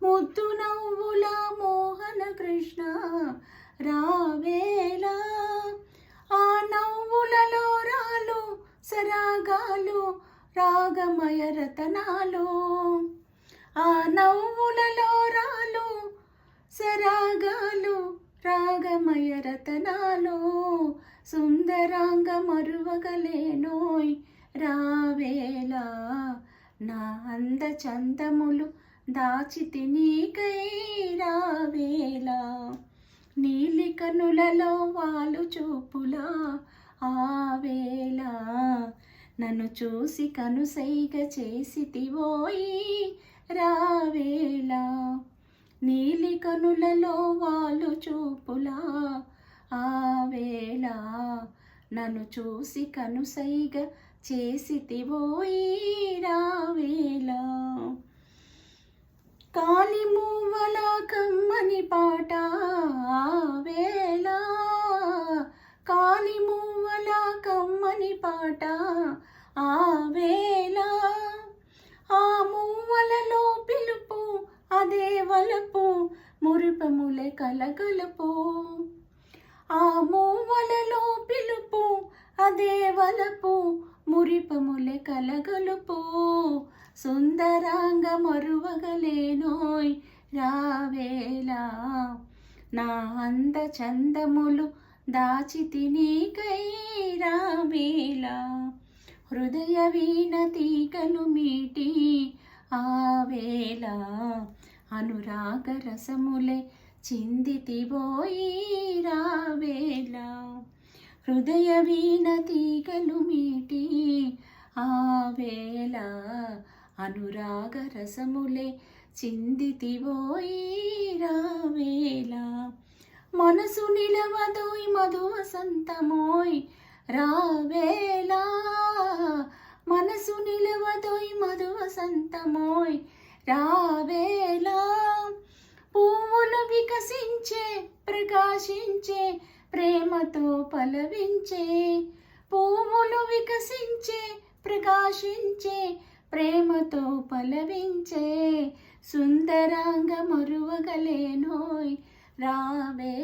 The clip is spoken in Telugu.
ముద్దు నవ్వుల మోహన కృష్ణ రావేలా. ఆ నవ్వులలో రాలు సరాగాలు రాగమయ రతనాలు. ఆ నవ్వులలో రాలు సరాగాలు రాగమయ రతనాలు. సుందరాంగ మరువగలేనోయ్ రావేలా. నా అంద చందములు దాచితి నీకై రావేలా. నీలి కనులలో వాలు చూపులా ఆవేలా. నన్ను చూసి కనుసైగ చేసితివోయి రావేలా. నీలి కనులలో వాలు చూపులా ఆవేలా. నన్ను చూసి కనుసైగ చేసితివోయి రావేలా. కాలి మూవల కమ్మని పాట ఆవేలా. కాలి మూవల కమ్మని పాట ఆవేలా. ఆ మూవలలో పిలుపు అదే వలపు మురిపములే కలగలుపు. ఆ మూవలలో పిలుపు అదే వలపు మురిపములే కలగలుపు. సుందరాంగ మరువగలేనోయ్ రావేలా. నా అంద చందములు దాచితి నీకై రావేలా. హృదయ వీణ తీగలు మీటి ఆవేలా. అనురాగ రసములే చిందితివోయి రావేలా. హృదయ వీణ తీగలు మీటి ఆవేలా. అనురాగ రసములే చిందితివోయి రావేలా. మనసు నిలవదోయ్ మధు వసంతమోయ్ రావేలా. మనసు నిలవదోయ్ మధు వసంతమోయ్ రావేలా. పువ్వులు వికసించే ప్రకాశించే ప్రేమతో పలవించే. పువ్వులు వికసించే ప్రకాశించే ప్రేమతో పలవించే. సుందరాంగ మరువగలేనోయ్ రావే.